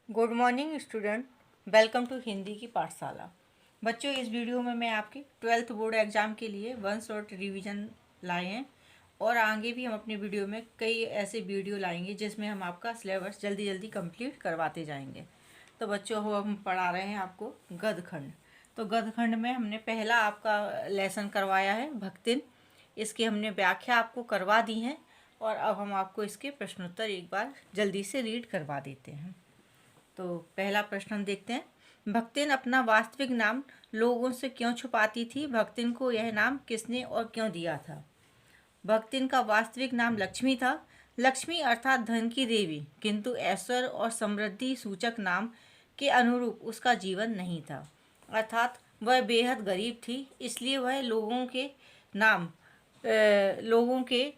Good morning student, welcome to Hindi की पाठशाला। बच्चों, इस वीडियो में मैं आपके 12th बोर्ड एग्ज़ाम के लिए वन शॉट रिवीजन लाए हैं और आगे भी हम अपने वीडियो में कई ऐसे वीडियो लाएंगे जिसमें हम आपका सिलेबस जल्दी जल्दी कंप्लीट करवाते जाएंगे। तो बच्चों, हम पढ़ा रहे हैं आपको गद्यखंड। तो गद्यखंड में हमने पहला आपका लेसन करवाया है भक्तिन। इसकी हमने व्याख्या आपको करवा दी है और अब हम आपको इसके प्रश्नोत्तर एक बार जल्दी से रीड करवा देते हैं। तो पहला प्रश्न हम देखते हैं। भक्तिन अपना वास्तविक नाम लोगों से क्यों छुपाती थी? भक्तिन को यह नाम किसने और क्यों दिया था? भक्तिन का वास्तविक नाम लक्ष्मी था। लक्ष्मी अर्थात धन की देवी, किंतु ऐश्वर्य और समृद्धि सूचक नाम के अनुरूप उसका जीवन नहीं था। अर्थात वह बेहद गरीब थी, इसलिए वह लोगों के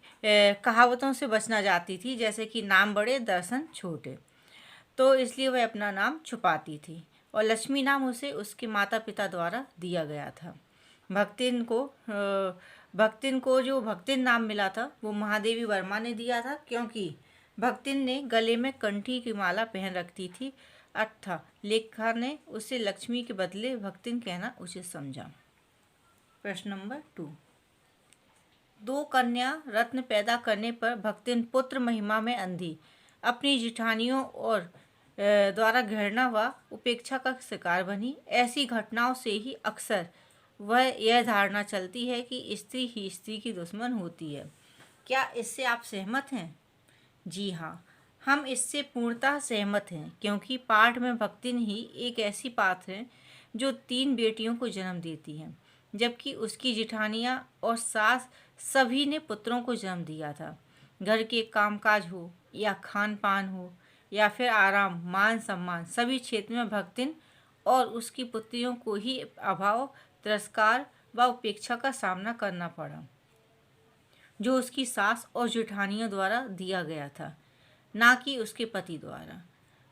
कहावतों से बचना चाहती थी, जैसे कि नाम बड़े दर्शन छोटे। तो इसलिए वह अपना नाम छुपाती थी और लक्ष्मी नाम उसे उसके माता पिता द्वारा दिया गया था। भक्तिन को जो भक्तिन नाम मिला था वो महादेवी वर्मा ने दिया था, क्योंकि भक्तिन ने गले में कंठी की माला पहन रखी थी। अर्थात लेखक ने उसे लक्ष्मी के बदले भक्तिन कहना उचित समझा। प्रश्न नंबर 2। दो कन्या रत्न पैदा करने पर भक्तिन पुत्र महिमा में अंधी, अपनी जिठानियों और द्वारा घृणा व उपेक्षा का शिकार बनी। ऐसी घटनाओं से ही अक्सर वह यह धारणा चलती है कि स्त्री ही स्त्री की दुश्मन होती है। क्या इससे आप सहमत हैं? जी हाँ, हम इससे पूर्णतः सहमत हैं, क्योंकि पाठ में भक्तिन ही एक ऐसी पात्र है जो 3 बेटियों को जन्म देती है, जबकि उसकी जिठानियाँ और सास सभी ने पुत्रों को जन्म दिया था। घर के कामकाज हो या खान पान हो या फिर आराम, मान सम्मान, सभी क्षेत्र में भक्तिन और उसकी पुत्रियों को ही अभाव, तिरस्कार व उपेक्षा का सामना करना पड़ा, जो उसकी सास और जेठानियों द्वारा दिया गया था, ना कि उसके पति द्वारा।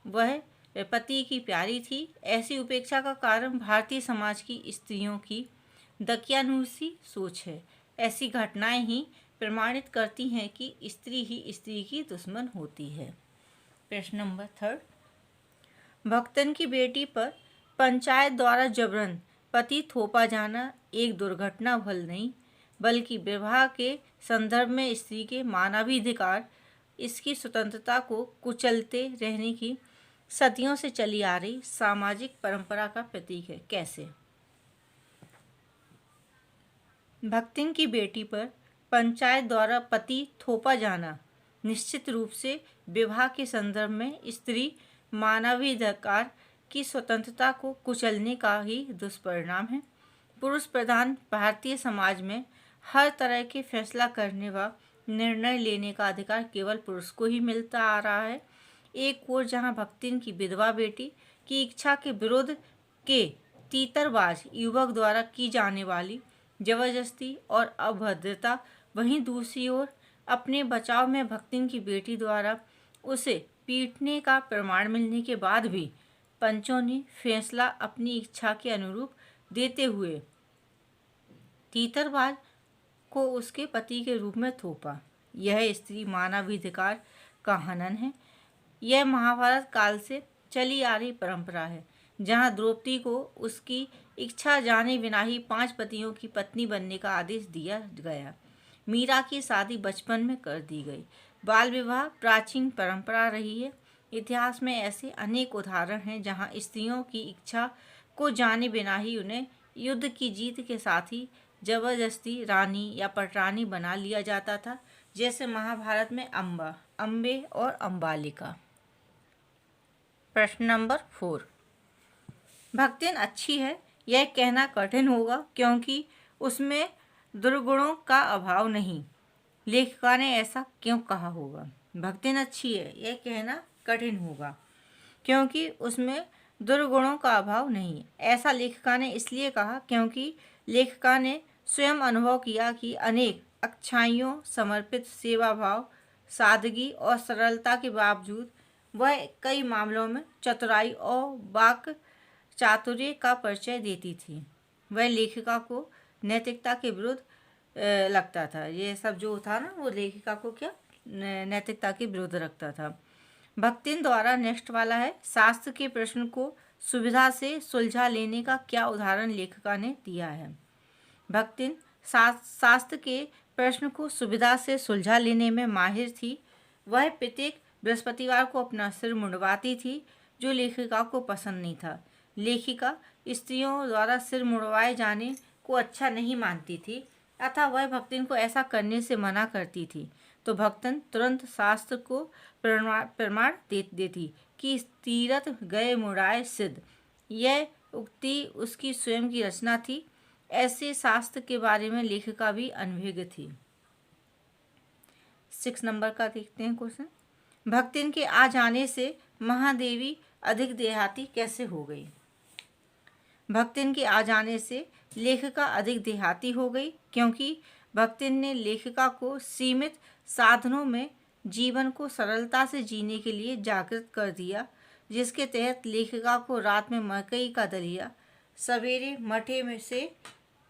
वह पति की प्यारी थी। ऐसी उपेक्षा का कारण भारतीय समाज की स्त्रियों की दकियानूसी सोच है। ऐसी घटनाएं ही प्रमाणित करती हैं कि स्त्री ही स्त्री की दुश्मन होती है। प्रश्न नंबर 3। भक्तन की बेटी पर पंचायत द्वारा जबरन पति थोपा जाना एक दुर्घटना भल नहीं, बल्कि विवाह के संदर्भ में स्त्री के मानवाधिकार, इसकी स्वतंत्रता को कुचलते रहने की सदियों से चली आ रही सामाजिक परंपरा का प्रतीक है। कैसे? भक्तिन की बेटी पर पंचायत द्वारा पति थोपा जाना निश्चित रूप से विवाह के संदर्भ में स्त्री मानवाधिकार की स्वतंत्रता को कुचलने का ही दुष्परिणाम है। पुरुष प्रधान भारतीय समाज में हर तरह के फैसला करने व निर्णय लेने का अधिकार केवल पुरुष को ही मिलता आ रहा है। एक ओर जहां भक्तिन की विधवा बेटी की इच्छा के विरुद्ध के तीतरबाज युवक द्वारा की जाने वाली जबरदस्ती और अभद्रता, वहीं दूसरी ओर अपने बचाव में भक्तिन की बेटी द्वारा उसे पीटने का प्रमाण मिलने के बाद भी पंचों ने फैसला अपनी इच्छा के अनुरूप देते हुए तीतरबाज को उसके पति के रूप में थोपा। यह स्त्री मानवाधिकार का हनन है। यह महाभारत काल से चली आ रही परंपरा है, जहां द्रौपदी को उसकी इच्छा जाने बिना ही 5 पतियों की पत्नी बनने का आदेश दिया गया। मीरा की शादी बचपन में कर दी गई। बाल विवाह प्राचीन परंपरा रही है। इतिहास में ऐसे अनेक उदाहरण हैं जहां स्त्रियों की इच्छा को जाने बिना ही उन्हें युद्ध की जीत के साथ ही जबरदस्ती रानी या पटरानी बना लिया जाता था, जैसे महाभारत में अम्बे और अम्बालिका। प्रश्न नंबर 4। भक्तिन अच्छी है, यह कहना कठिन होगा, क्योंकि उसमें दुर्गुणों का अभाव नहीं। लेखिका ने ऐसा क्यों कहा होगा? भक्तिन अच्छी है, यह कहना कठिन होगा, क्योंकि उसमें दुर्गुणों का अभाव नहीं। ऐसा लेखिका ने इसलिए कहा क्योंकि लेखिका ने स्वयं अनुभव किया कि अनेक अच्छाइयों, समर्पित सेवा भाव, सादगी और सरलता के बावजूद वह कई मामलों में चतुराई और वाक चातुर्य का परिचय देती थी। वह लेखिका को नैतिकता के विरुद्ध लगता था। ये सब जो था ना, वो लेखिका को क्या नैतिकता के विरुद्ध रखता था। भक्तिन द्वारा नेक्स्ट वाला है, शास्त्र के प्रश्न को सुविधा से सुलझा लेने का क्या उदाहरण लेखिका ने दिया है। भक्तिन शास्त्र के प्रश्न को सुविधा से सुलझा लेने में माहिर थी। वह प्रत्येक बृहस्पतिवार को अपना सिर मुंडवाती थी, जो लेखिका को पसंद नहीं था। लेखिका स्त्रियों द्वारा सिर मुंडवाए जाने को अच्छा नहीं मानती थी, अतः वह भक्तिन को ऐसा करने से मना करती थी। तो भक्तन तुरंत शास्त्र को प्रमाण देती कि तीरथ गए मुड़ाए सिद्ध। यह उक्ति उसकी स्वयं की रचना थी। ऐसे शास्त्र के बारे में लेखिका भी अनभिज्ञ थी। 6 नंबर का देखते हैं क्वेश्चन। भक्तिन के आ जाने से महादेवी अधिक देहाती कैसे हो गई। भक्तिन के आ जाने से लेखिका अधिक देहाती हो गई, क्योंकि भक्तिन ने लेखिका को सीमित साधनों में जीवन को सरलता से जीने के लिए जागृत कर दिया, जिसके तहत लेखिका को रात में मकई का दलिया, सवेरे मठे में से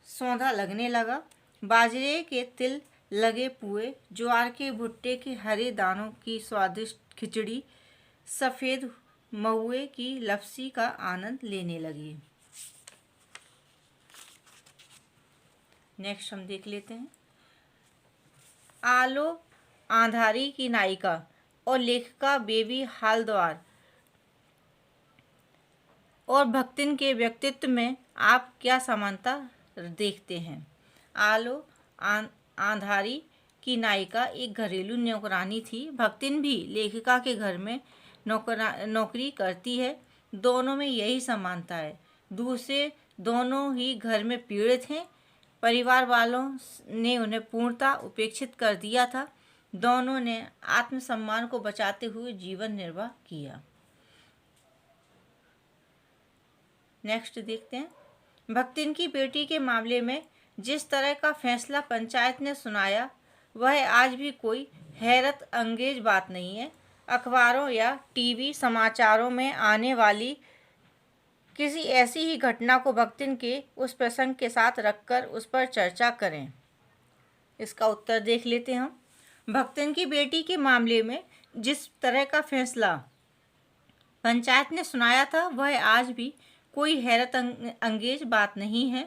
सौंधा लगने लगा, बाजरे के तिल लगे पुए, ज्वार के भुट्टे के हरे दानों की स्वादिष्ट खिचड़ी, सफ़ेद महुए की लपसी का आनंद लेने लगी। नेक्स्ट हम देख लेते हैं। आलो आंधारी की नायिका और लेखिका बेबी हालद्वार और भक्तिन के व्यक्तित्व में आप क्या समानता देखते हैं। आलो आंधारी की नायिका एक घरेलू नौकरानी थी। भक्तिन भी लेखिका के घर में नौकरी करती है। दोनों में यही समानता है। दूसरे दोनों ही घर में पीड़ित हैं। परिवार वालों ने उन्हें पूर्णतः उपेक्षित कर दिया था। दोनों ने आत्मसम्मान को बचाते हुए जीवन निर्वाह किया। नेक्स्ट देखते हैं। भक्तिन की बेटी के मामले में जिस तरह का फैसला पंचायत ने सुनाया, वह आज भी कोई हैरत अंगेज बात नहीं है। अखबारों या टीवी समाचारों में आने वाली किसी ऐसी ही घटना को भक्तिन के उस प्रसंग के साथ रखकर उस पर चर्चा करें। इसका उत्तर देख लेते हैं हम। भक्तिन की बेटी के मामले में जिस तरह का फैसला पंचायत ने सुनाया था, वह आज भी कोई हैरत अंगेज बात नहीं है।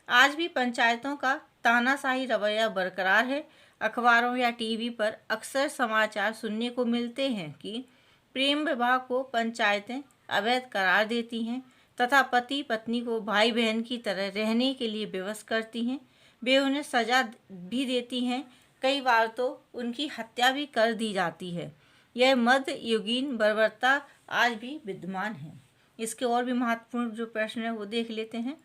आज भी पंचायतों का तानाशाही रवैया बरकरार है। अखबारों या टीवी पर अक्सर समाचार सुनने को मिलते हैं कि प्रेम विवाह को पंचायतें अवैध करार देती हैं तथा पति पत्नी को भाई बहन की तरह रहने के लिए विवश करती हैं। वे उन्हें सजा भी देती हैं। कई बार तो उनकी हत्या भी कर दी जाती है। यह मध्ययुगीन बर्बरता आज भी विद्यमान है। इसके और भी महत्वपूर्ण जो प्रश्न है वो देख लेते हैं।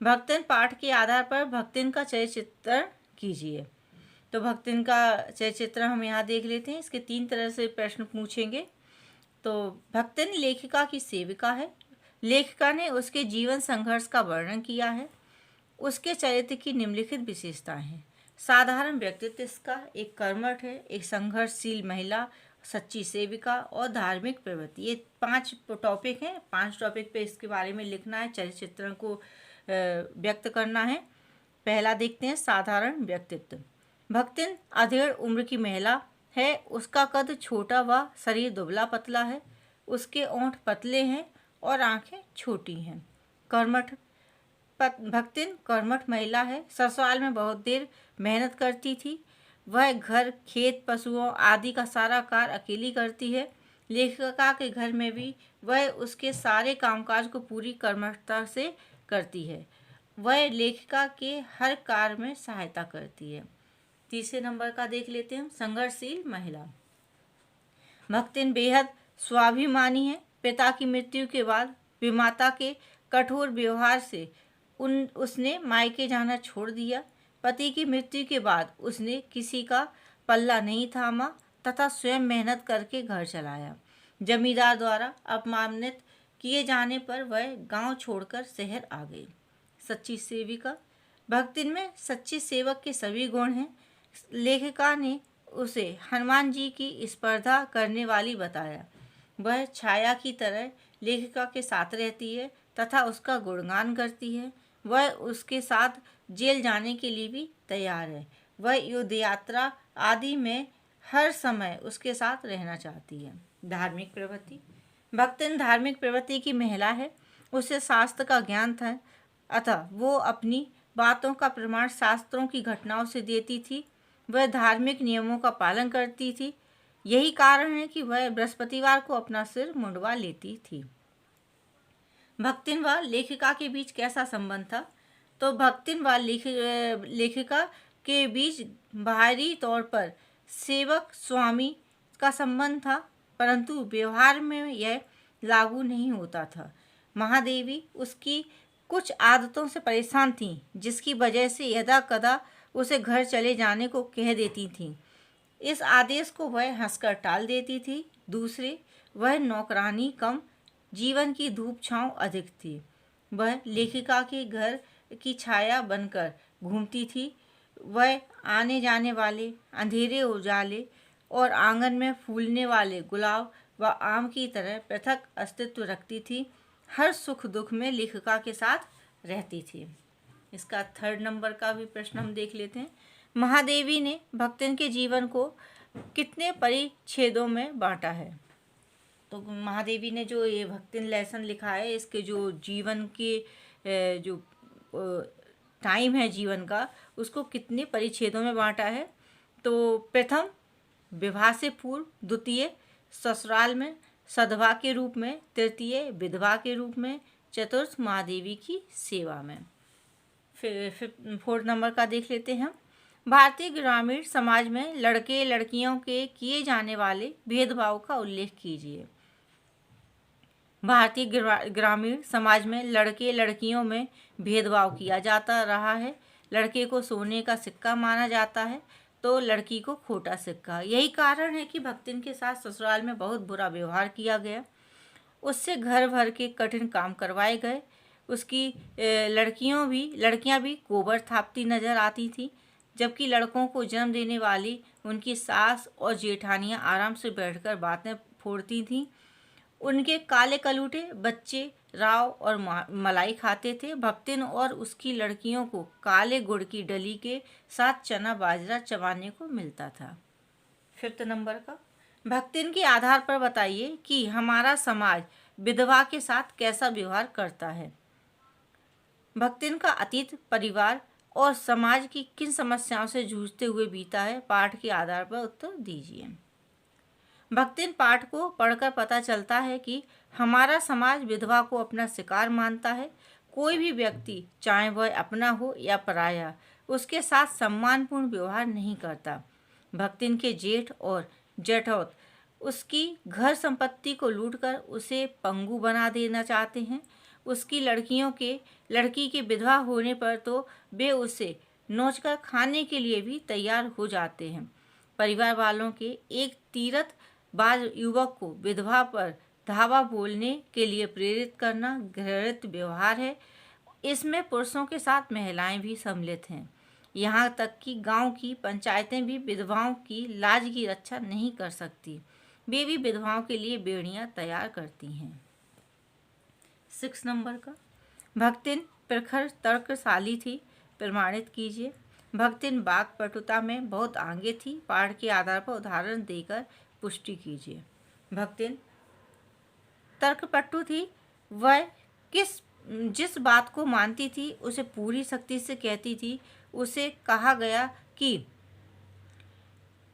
भक्तिन पाठ के आधार पर भक्तिन का चरित्र कीजिए। तो भक्तिन का चरित्र हम यहाँ देख लेते हैं। इसके 3 तरह से प्रश्न पूछेंगे। तो भक्तिन लेखिका की सेविका है। लेखिका ने उसके जीवन संघर्ष का वर्णन किया है। उसके चरित्र की निम्नलिखित विशेषताएं हैं। साधारण व्यक्तित्व इसका, एक कर्मठ है, एक संघर्षशील महिला, सच्ची सेविका और धार्मिक प्रवृत्ति। ये 5 टॉपिक हैं। 5 टॉपिक पे इसके बारे में लिखना है, चरित्र को व्यक्त करना है। पहला देखते हैं, साधारण व्यक्तित्व। भक्तिन अधेड़ उम्र की महिला है। उसका कद छोटा व शरीर दुबला पतला है। उसके ओंठ पतले हैं और आंखें छोटी हैं। कर्मठ भक्तिन कर्मठ महिला है। ससुराल में बहुत देर मेहनत करती थी। वह घर, खेत, पशुओं आदि का सारा कार्य अकेली करती है। लेखिका के घर में भी वह उसके सारे कामकाज को पूरी कर्मठता से करती है। वह लेखिका के हर कार्य में सहायता करती है। तीसरे नंबर का देख लेते हैं, संघर्षशील महिला। भक्तिन बेहद स्वाभिमानी है। पिता की मृत्यु के बाद विमाता के कठोर व्यवहार से उसने मायके जाना छोड़ दिया। पति की मृत्यु के बाद उसने किसी का पल्ला नहीं थामा तथा स्वयं मेहनत करके घर चलाया। जमींदार द्वारा अपमानित किए जाने पर वह गांव छोड़कर शहर आ गई। सच्ची सेविका। भक्तिन में सच्ची सेवक के सभी गुण हैं। लेखिका ने उसे हनुमान जी की स्पर्धा करने वाली बताया। वह छाया की तरह लेखिका के साथ रहती है तथा उसका गुणगान करती है। वह उसके साथ जेल जाने के लिए भी तैयार है। वह युद्ध यात्रा आदि में हर समय उसके साथ रहना चाहती है। धार्मिक प्रवृत्ति। भक्तिन धार्मिक प्रवृत्ति की महिला है। उसे शास्त्र का ज्ञान था, अतः वो अपनी बातों का प्रमाण शास्त्रों की घटनाओं से देती थी। वह धार्मिक नियमों का पालन करती थी। यही कारण है कि वह बृहस्पतिवार को अपना सिर मुंडवा लेती थी। भक्तिन व लेखिका के बीच कैसा संबंध था? तो भक्तिन व लेखिका के बीच बाहरी तौर पर सेवक स्वामी का संबंध था, परंतु व्यवहार में यह लागू नहीं होता था। महादेवी उसकी कुछ आदतों से परेशान थीं, जिसकी वजह से यदा कदा उसे घर चले जाने को कह देती थीं। इस आदेश को वह हंसकर टाल देती थी। दूसरे, वह नौकरानी कम, जीवन की धूप छांव अधिक थी। वह लेखिका के घर की छाया बनकर घूमती थी। वह आने जाने वाले अंधेरे उजाले और आंगन में फूलने वाले गुलाब व आम की तरह पृथक अस्तित्व रखती थी। हर सुख दुख में लेखिका के साथ रहती थी। इसका 3rd नंबर का भी प्रश्न हम देख लेते हैं। महादेवी ने भक्तिन के जीवन को कितने परिच्छेदों में बांटा है? तो महादेवी ने जो ये भक्तिन लेसन लिखा है, इसके जो जीवन के जो टाइम है जीवन का, उसको कितने परिच्छेदों में बांटा है? तो प्रथम विवाह से पूर्व, द्वितीय ससुराल में सधवा के रूप में, तृतीय विधवा के रूप में, चतुर्थ महादेवी की सेवा में। फिर 4th नंबर का देख लेते हैं हम। भारतीय ग्रामीण समाज में लड़के लड़कियों के किए जाने वाले भेदभाव का उल्लेख कीजिए। भारतीय ग्रामीण समाज में लड़के लड़कियों में भेदभाव किया जाता रहा है। लड़के को सोने का सिक्का माना जाता है तो लड़की को खोटा सिक्का। यही कारण है कि भक्तिन के साथ ससुराल में बहुत बुरा व्यवहार किया गया। उससे घर भर के कठिन काम करवाए गए। उसकी लड़कियां भी गोबर थापती नजर आती थीं, जबकि लड़कों को जन्म देने वाली उनकी सास और जेठानियां आराम से बैठकर बातें फोड़ती थीं। उनके काले कलूटे बच्चे राव और मलाई खाते थे। भक्तिन और उसकी लड़कियों को काले गुड़ की डली के साथ चना बाजरा चबाने को मिलता था। 5th नंबर का, भक्तिन के आधार पर बताइए कि हमारा समाज विधवा के साथ कैसा व्यवहार करता है। भक्तिन का अतीत परिवार और समाज की किन समस्याओं से जूझते हुए बीता है? पाठ के आधार पर उत्तर दीजिए। भक्तिन पाठ को पढ़कर पता चलता है कि हमारा समाज विधवा को अपना शिकार मानता है। कोई भी व्यक्ति, चाहे वह अपना हो या पराया, उसके साथ सम्मानपूर्ण व्यवहार नहीं करता। भक्तिन के जेठ और जेठौत उसकी घर संपत्ति को लूटकर उसे पंगु बना देना चाहते हैं। उसकी लड़की के विधवा होने पर तो वे उसे नोचकर खाने के लिए भी तैयार हो जाते हैं। परिवार वालों के एक तीरथबाज युवक को विधवा पर धावा बोलने के लिए प्रेरित करना घृणित व्यवहार है। इसमें पुरुषों के साथ महिलाएं भी सम्मिलित हैं। यहाँ तक कि गांव की पंचायतें भी विधवाओं की लाज की रक्षा नहीं कर सकती। वे भी विधवाओं के लिए बेड़ियां तैयार करती हैं। 6 नंबर का, भक्तिन प्रखर तर्कशाली थी, प्रमाणित कीजिए। भक्तिन वाक्पटुता में बहुत आगे थी। पाठ के आधार पर उदाहरण देकर पुष्टि कीजिए। भक्तिन तर्कपटु थी। वह जिस बात को मानती थी उसे पूरी सख्ती से कहती थी। उसे कहा गया कि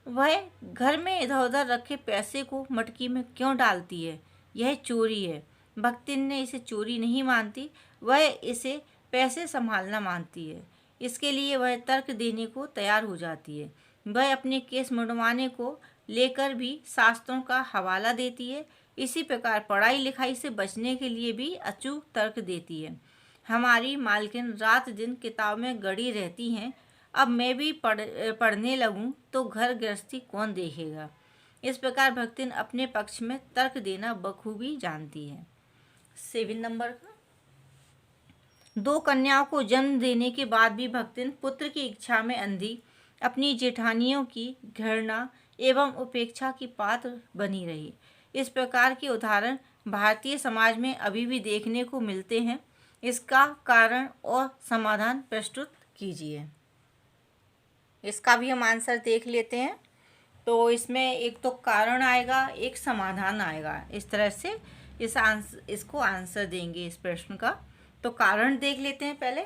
वह घर में इधर उधर रखे पैसे को मटकी में क्यों डालती है, यह चोरी है। भक्तिन ने इसे चोरी नहीं मानती, वह इसे पैसे संभालना मानती है। इसके लिए वह तर्क देने को तैयार हो जाती है। वह अपने केस मुंडवाने को लेकर भी शास्त्रों का हवाला देती है। इसी प्रकार पढ़ाई लिखाई से बचने के लिए भी अचूक तर्क देती है। हमारी मालकिन रात दिन किताब में गड़ी रहती हैं। अब मैं भी पढ़ने लगूं तो घर गृहस्थी कौन देखेगा। इस प्रकार भक्तिन अपने पक्ष में तर्क देना बखूबी जानती है। 7 नंबर का, 2 कन्याओं को जन्म देने के बाद भी भक्तिन पुत्र की इच्छा में अंधी, अपनी जेठानियों की घृणा एवं उपेक्षा की पात्र बनी रही। इस प्रकार के उदाहरण भारतीय समाज में अभी भी देखने को मिलते हैं। इसका कारण और समाधान प्रस्तुत कीजिए। इसका भी हम आंसर देख लेते हैं। तो इसमें एक तो कारण आएगा, एक समाधान आएगा। इस तरह से इसको आंसर देंगे इस प्रश्न का। तो कारण देख लेते हैं पहले।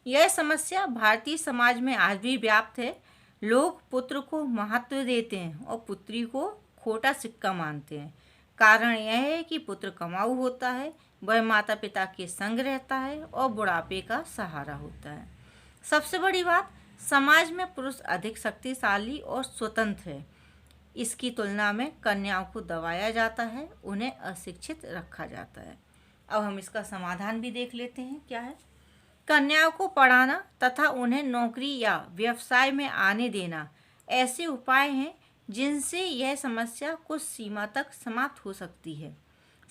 यह समस्या भारतीय समाज में आज भी व्याप्त है। लोग पुत्र को महत्व देते हैं और पुत्री को खोटा सिक्का मानते हैं। कारण यह है कि पुत्र कमाऊ होता है, वह माता पिता के संग रहता है और बुढ़ापे का सहारा होता है। सबसे बड़ी बात, समाज में पुरुष अधिक शक्तिशाली और स्वतंत्र है। इसकी तुलना में कन्याओं को दबाया जाता है, उन्हें अशिक्षित रखा जाता है। अब हम इसका समाधान भी देख लेते हैं क्या है। कन्याओं को पढ़ाना तथा उन्हें नौकरी या व्यवसाय में आने देना ऐसे उपाय हैं जिनसे यह समस्या कुछ सीमा तक समाप्त हो सकती है।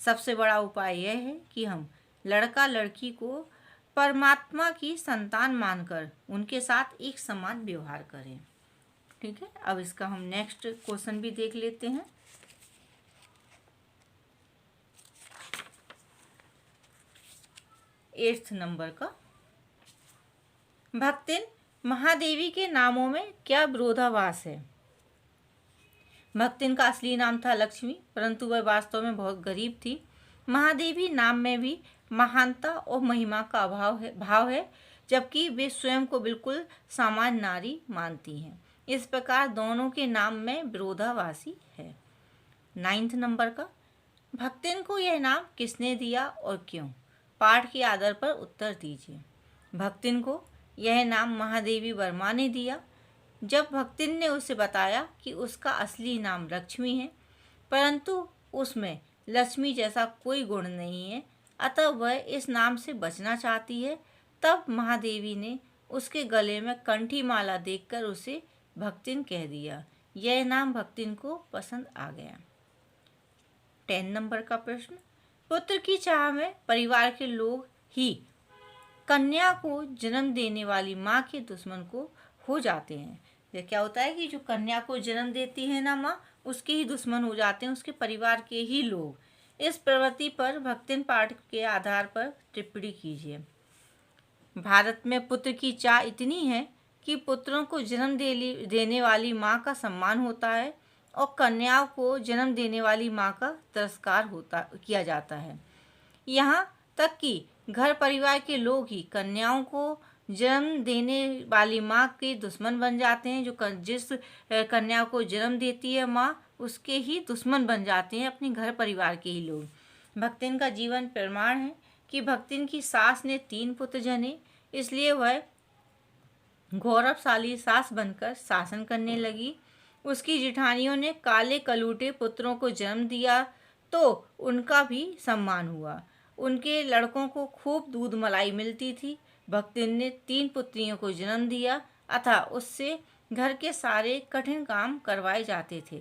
सबसे बड़ा उपाय यह है कि हम लड़का लड़की को परमात्मा की संतान मानकर उनके साथ एक समान व्यवहार करें। ठीक है, अब इसका हम नेक्स्ट क्वेश्चन भी देख लेते हैं। 8th नंबर का। भक्तिन महादेवी के नामों में क्या विरोधाभास है? भक्तिन का असली नाम था लक्ष्मी, परंतु वह वास्तव में बहुत गरीब थी। महादेवी नाम में भी महानता और महिमा का भाव है, जबकि वे स्वयं को बिल्कुल सामान्य नारी मानती हैं। इस प्रकार दोनों के नाम में विरोधाभासी है। 9th नंबर का। भक्तिन को यह नाम किसने दिया और क्यों? पाठ के आधार पर उत्तर दीजिए। भक्तिन को यह नाम महादेवी वर्मा ने दिया। जब भक्तिन ने उसे बताया कि उसका असली नाम लक्ष्मी है, परंतु उसमें लक्ष्मी जैसा कोई गुण नहीं है, अतः वह इस नाम से बचना चाहती है, तब महादेवी ने उसके गले में कंठी माला देखकर उसे भक्तिन कह दिया। यह नाम भक्तिन को पसंद आ गया। 10 नंबर का प्रश्न। पुत्र की चाह में परिवार के लोग ही कन्या को जन्म देने वाली माँ के दुश्मन को हो जाते हैं। ये क्या होता है कि जो कन्या को जन्म देती है ना माँ, उसके ही दुश्मन हो जाते हैं, उसके परिवार के ही लोग। इस प्रवृत्ति पर भक्तिन पाठ के आधार पर टिप्पणी कीजिए। भारत में पुत्र की चाह इतनी है कि पुत्रों को जन्म देने वाली माँ का सम्मान होता है और कन्याओं को जन्म देने वाली माँ का तिरस्कार किया जाता है। यहाँ तक कि घर परिवार के लोग ही कन्याओं को जन्म देने वाली माँ के दुश्मन बन जाते हैं। जिस कन्या को जन्म देती है माँ, उसके ही दुश्मन बन जाते हैं अपने घर परिवार के ही लोग। भक्तिन का जीवन प्रमाण है कि भक्तिन की सास ने 3 पुत्र जने, इसलिए वह गौरवशाली सास बनकर शासन करने लगी। उसकी जेठानियों ने काले कलूटे पुत्रों को जन्म दिया तो उनका भी सम्मान हुआ। उनके लड़कों को खूब दूध मलाई मिलती थी। भक्तिन ने 3 पुत्रियों को जन्म दिया, अतः उससे घर के सारे कठिन काम करवाए जाते थे।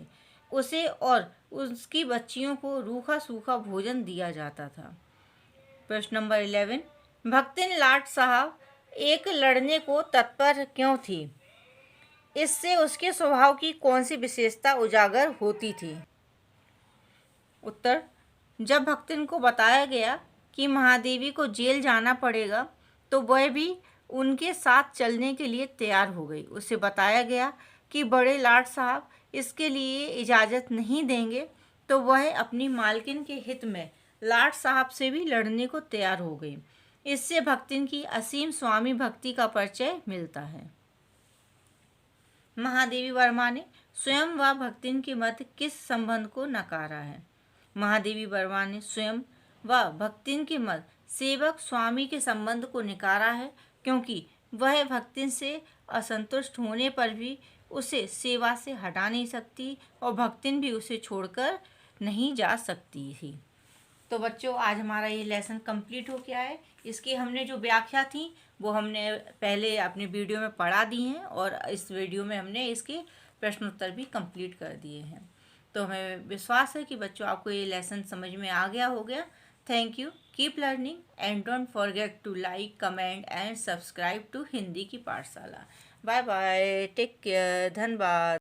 उसे और उसकी बच्चियों को रूखा सूखा भोजन दिया जाता था। प्रश्न नंबर 11। भक्तिन लाट साहब एक लड़ने को तत्पर क्यों थी? इससे उसके स्वभाव की कौन सी विशेषता उजागर होती थी? उत्तर। जब भक्तिन को बताया गया कि महादेवी को जेल जाना पड़ेगा, तो वह भी उनके साथ चलने के लिए तैयार हो गई। उसे बताया गया कि बड़े लाट साहब इसके लिए इजाज़त नहीं देंगे, तो वह अपनी मालकिन के हित में लाट साहब से भी लड़ने को तैयार हो गई। इससे भक्तिन की असीम स्वामी भक्ति का परिचय मिलता है। महादेवी वर्मा ने स्वयं व भक्तिन के मध्य किस संबंध को नकारा है? महादेवी वर्मा ने स्वयं व भक्तिन के मध्य सेवक स्वामी के संबंध को नकारा है, क्योंकि वह भक्तिन से असंतुष्ट होने पर भी उसे सेवा से हटा नहीं सकती और भक्तिन भी उसे छोड़कर नहीं जा सकती थी। तो बच्चों, आज हमारा ये लेसन कंप्लीट हो गया है। इसकी हमने जो व्याख्या थी वो हमने पहले अपने वीडियो में पढ़ा दी हैं और इस वीडियो में हमने इसके प्रश्नोत्तर भी कंप्लीट कर दिए हैं। तो हमें विश्वास है कि बच्चों आपको ये लेसन समझ में आ गया होगा। Thank you. Keep learning and don't forget to like, comment and subscribe to Hindi की पाठशाला। बाय बाय, टेक केयर, धन्यवाद।